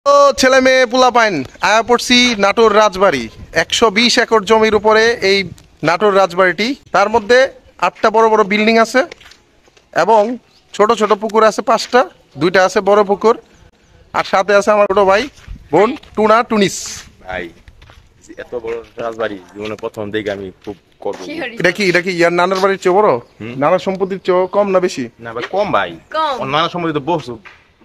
ও ছেলে মেয়ে পোলাপাইন আয়া পড়ছি নাটোর রাজবাড়ি। 120 একর জমির উপরে এই নাটোর রাজবাড়িটি। তার মধ্যে 8টা বড় বড় বিল্ডিং আছে এবং ছোট ছোট পুকুর আছে 5টা, 2টা আছে বড় পুকুর। আর সাথে আছে আমার ছোট ভাই বোন টুনা টুনিস। ভাই এত বড় রাজবাড়ি জীবনে প্রথম দেখে আমি খুব গর্ব। এটা কি ইয়ার নানার বাড়ির চেয়ে বড়? নানার সম্পত্তির চেয়ে কম না বেশি? না ভাই কম ভাই, কম। ওর নানা সম্পত্তি তো বহুত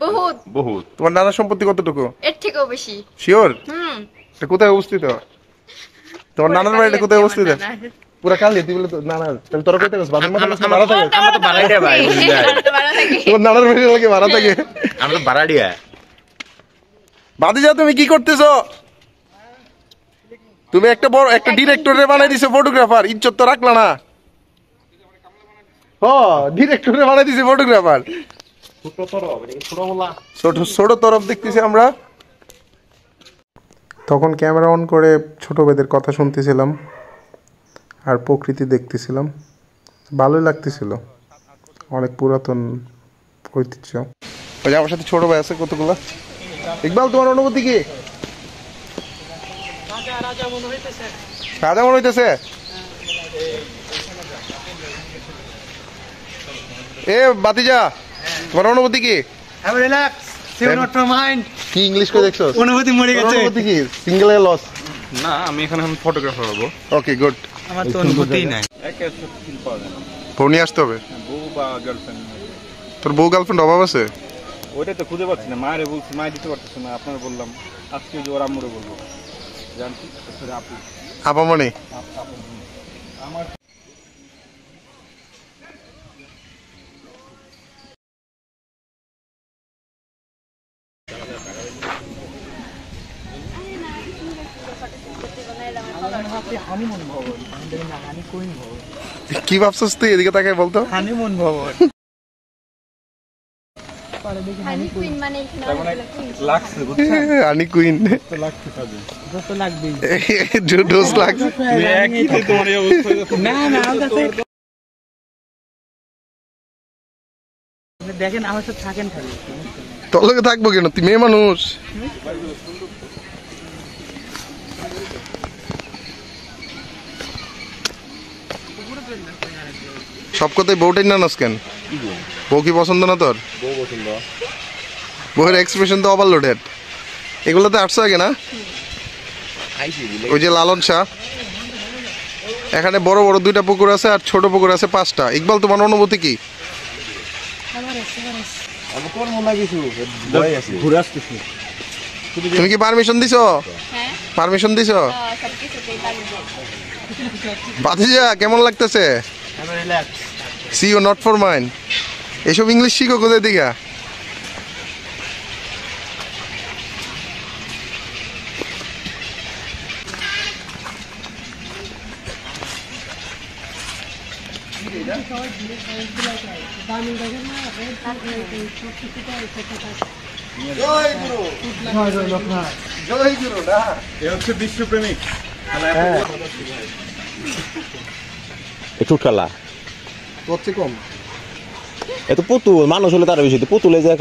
বহুত বহুত। তোমার নানার সম্পত্তি কতটুকু? এর থেকেও বেশি। শিওর? হুম। এটা কোথায় অবস্থিত? তোমার নানার বাড়িটা কোথায় অবস্থিত? পুরা কালি তুই বলে তো নানা তাহলে তোরা কইতে গেছ বাজার মধ্যে ভাড়া থাকে? আমরা তো ভাড়াটিয়া ভাই, তোমার নানার বাড়ি লাগে ভাড়া থাকে? আমরা তো ভাড়াটিয়া। বাদিজা তুমি কি করতেছো? তুমি একটা বড় একটা ডিরেক্টরে বানাই দিছো ফটোগ্রাফার, ইজ্জত তো রাখলা না। ও ডিরেক্টরে বানাই দিছে ফটোগ্রাফার। ছোট ছোট তরফ দেখতেছি আমরা। তখন ক্যামেরা অন করে ছোট ভাইদের কথা শুনতেছিলাম আর প্রকৃতি দেখতেছিলাম, ভালোই লাগতেছিল। অনেক পুরাতন ঐতিহ্য। ওই যে আমার সাথে ছোট ভাই আছে কতগুলা। ইকবাল তোমার অনুভূতি কি? রাজা মনে হইতেছে। এ বাতিজা তোমার অনুভূতি কি? কি ইংলিশ করে দেখছো? অনুভূতি মরে গেছে। অনুভূতি কি? সিঙ্গেল লস না আমি এখানে ফটোগ্রাফার হবো। Okay good. আমার তো অনুভূতি নাই। বউ নিয়ে আসতে হবে। বউ বা গার্লফ্রেন্ড? তোর বউ গার্লফ্রেন্ড অভাব আছে? ওইটাই তো খুঁজে পাচ্ছি না। মায়ের বলছি, মায়ের দিতে পারতেছে না। আপনার বললাম আজকে যে ওর আম্মুরে বলবো জানছি আপু আপামনি আমার কি ভাবছিস তুই? এদিকে তাকাই বলতো। হানিমুন ভবন। হানি কুইন মানে লাগছে আনি কুইন তো লাগছে কাজে যত লাগবে ডোজ লাগছে। একই তো তোমার এই অবস্থা। না না আমার কাছে দেখেন আমার সাথে থাকেন খালি। তোর লগে থাকবো কেন? তুই মেয়ে মানুষ। সব কথাই বউটাই না নাস কেন? বউ কি পছন্দ না তোর? বউ পছন্দ। বউয়ের এক্সপ্রেশন তো ওভারলোডেড। এগুলোতে 800 আগে না? ওই যে লালন শাহ, এখানে বড় বড় 2টা পুকুর আছে আর ছোট পুকুর আছে 5টা। ইকবাল তোমার অনুভূতি কি? তুমি কি পারমিশন দিছো? হ্যাঁ পারমিশন দিছো? সবকিছুতেই পারবো। বাতিজা কেমন লাগতেছে? See you not for mine. এসব ইংলিশ শিখো কোথায় দিকে? জয় গুরু না এ হচ্ছে বিশ্বপ্রেমিক। একটু খেলা হচ্ছে কম। এত পুতুল মানুষ হলে তার বেশি পুতুলে যে